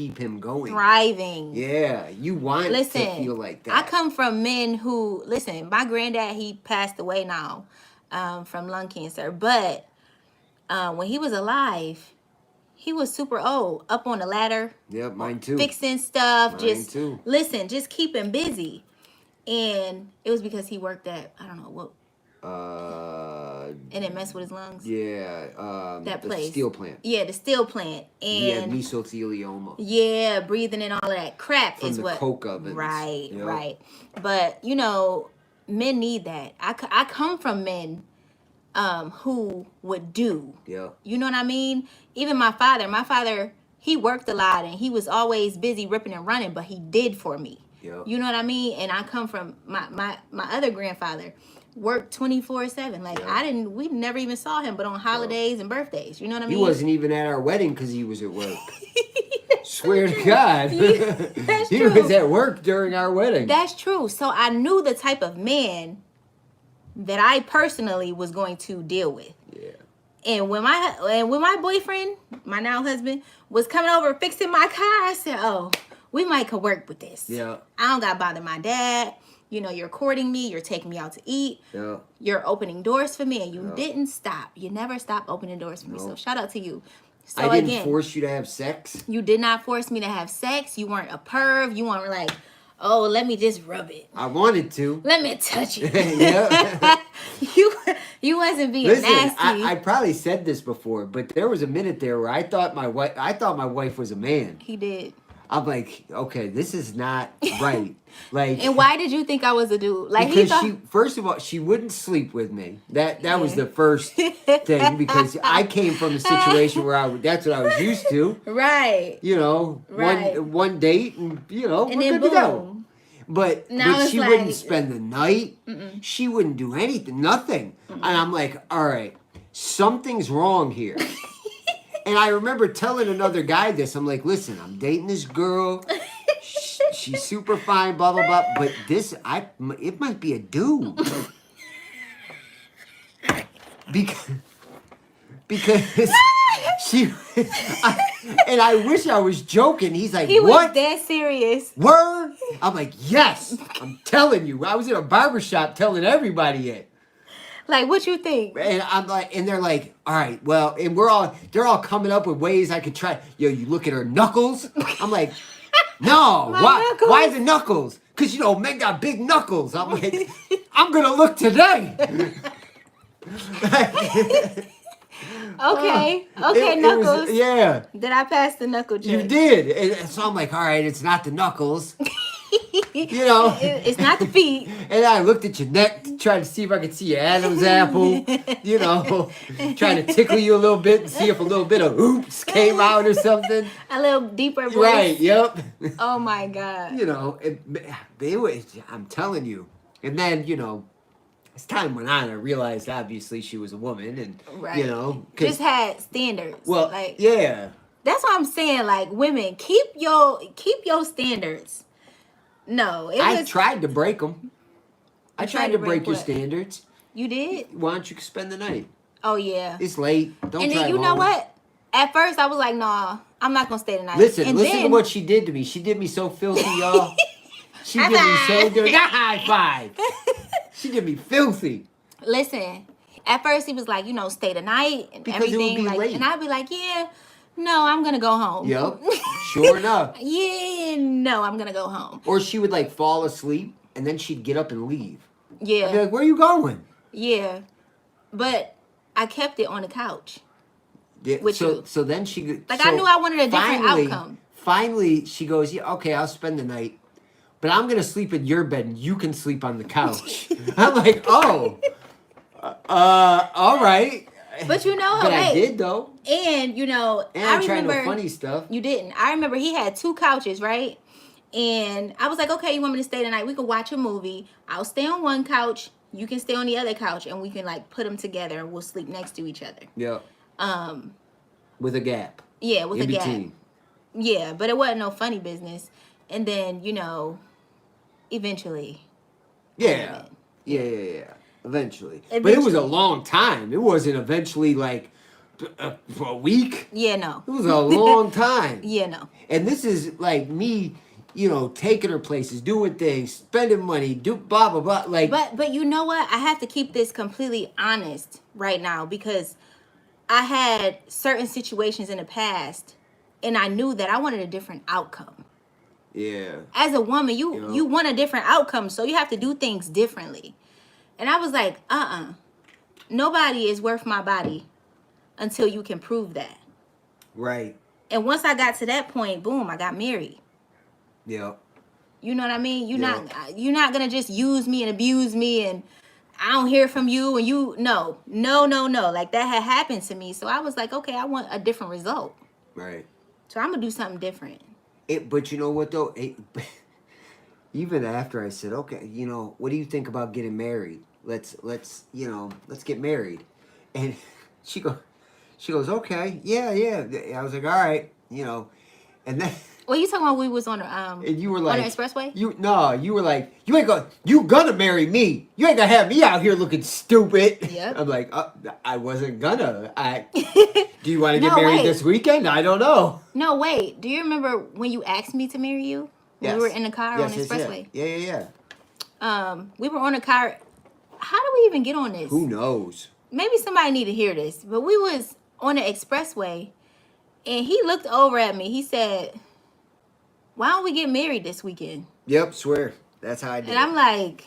keep him going. Thriving. Yeah, you want to feel like that. I come from men who, listen, my granddad, he passed away now from lung cancer. But when he was alive, he was super old, up on the ladder. Yep, mine too. Fixing stuff. Mine too. Listen, just keeping busy. And it was because he worked at, I don't know what. And it messed with his lungs. Yeah, that place. The steel plant. Yeah, the steel plant. And he had mesothelioma. Yeah, breathing in all of that crap from is the what. coke ovens. Right, yep. Right. But you know, men need that. I come from men, who would do. Yeah. You know what I mean? Even my father. My father, he worked a lot and he was always busy ripping and running, but he did for me. Yep. You know what I mean? And I come from my other grandfather. Worked 24/7. Like we never even saw him, but on holidays and birthdays. You know what I mean? He wasn't even at our wedding because he was at work. Swear to God, that's he true. was at work during our wedding. That's true. So I knew the type of man that I personally was going to deal with. Yeah. And when my boyfriend, my now husband, was coming over fixing my car, I said, "Oh, we might could work with this. Yeah. I don't got to bother my dad. You know, you're courting me. You're taking me out to eat. Yeah. You're opening doors for me. And you didn't stop. You never stopped opening doors for me. So shout out to you. So I didn't force you to have sex. You did not force me to have sex. You weren't a perv. You weren't like, oh, let me just rub it. I wanted to. Let me touch it. Yeah. you wasn't being nasty. I probably said this before, but there was a minute there where I thought my wife was a man. He did. I'm like, okay, this is not right. Like, and why did you think I was a dude? Like, because first of all, she wouldn't sleep with me. That was the first thing, because I came from a situation where that's what I was used to. Right. You know, right. one date, and you know, and we're then good to go. But she wouldn't spend the night. Mm-mm. She wouldn't do anything, nothing. Mm-mm. And I'm like, all right, something's wrong here. And I remember telling another guy this. I'm like, listen, I'm dating this girl. She's super fine, blah, blah, blah. But it might be a dude. Because she... and I wish I was joking. He's like, he what? Was that serious. Word? I'm like, yes. I'm telling you. I was in a barbershop telling everybody it. Like, what you think? And I'm like, and they're like, all right, well, and they're all coming up with ways I could try. Yo, you look at her knuckles. I'm like, no, why the knuckles? Because, you know, men got big knuckles. I'm like, I'm going to look today. Okay, knuckles. Yeah. Did I pass the knuckle check? You did. And so I'm like, all right, it's not the knuckles. You know, it's not the feet. And I looked at your neck to try to see if I could see your Adam's apple. You know, trying to tickle you a little bit and see if a little bit of oops came out or something. A little deeper voice. Right. Yep. Oh my God. You know, I'm telling you. And then, you know, as time went on, I realized obviously she was a woman, and you know, just had standards. Well, like, yeah. That's what I'm saying. Like, women, keep your standards. No, I tried to break them. I tried to break your standards. You did? Why don't you spend the night? Oh yeah. It's late. Don't. And then you know what? At first I was like, nah, I'm not gonna stay the night. Listen to what she did to me. She did me so filthy, y'all. She did me so dirty. High five. She did me filthy. Listen, at first he was like, you know, stay the night and because everything. It would be late. And I'd be like, yeah. No, I'm gonna go home. Yep. Sure enough. Yeah, no, I'm gonna go home. Or she would like fall asleep and then she'd get up and leave. Yeah. I'd be like, where are you going? Yeah. But I kept it on the couch. Yeah, so then she I knew I wanted a different outcome. Finally she goes, yeah, okay, I'll spend the night. But I'm gonna sleep in your bed and you can sleep on the couch. I'm like, oh. All right. But you know, but I did though. And you know, and I remember no funny stuff. You didn't. I remember he had 2 couches, right? And I was like, okay, you want me to stay tonight? We can watch a movie. I'll stay on one couch. You can stay on the other couch, and we can like put them together, and we'll sleep next to each other. Yeah. With a gap. Yeah, with a gap. Between. Yeah, but it wasn't no funny business. And then you know, eventually. Yeah. Eventually. But it was a long time. It wasn't eventually like For a week. Yeah, no. It was a long time. Yeah, no. And this is like me, taking her places, doing things, spending money, do blah blah blah. Like, But you know what? I have to keep this completely honest right now because I had certain situations in the past and I knew that I wanted a different outcome. yeah, As a woman, you want a different outcome, so you have to do things differently. And I was like, nobody is worth my body until you can prove that. right. And once I got to that point, boom, I got married. Yeah, You know what I mean? Yeah. You're not gonna just use me and abuse me and I don't hear from you and no. Like that had happened to me. So I was like, okay, I want a different result. right. So I'm gonna do something different. But you know what though? Even after I said, okay, what do you think about getting married? Let's get married. And she goes, okay, yeah. I was like, all right, and then. Well, you talking about we was on And you were like, on the expressway? You were like, you gonna marry me. You ain't gonna have me out here looking stupid. Yep. I'm like, I wasn't gonna. Do you want to get No, married wait. this weekend? I don't know. No, wait. Do you remember when you asked me to marry you? Yes. We were in the car Yes, on the yes, expressway. Yeah. We were on the car. How do we even get on this? Who knows? Maybe somebody need to hear this. But we was on the expressway and he looked over at me. He said, why don't we get married this weekend? Yep, swear. That's how I did. And I'm like,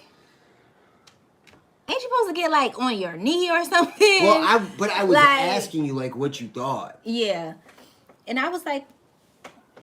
ain't you supposed to get like on your knee or something? Well, I was like- asking you like what you thought. Yeah. And I was like,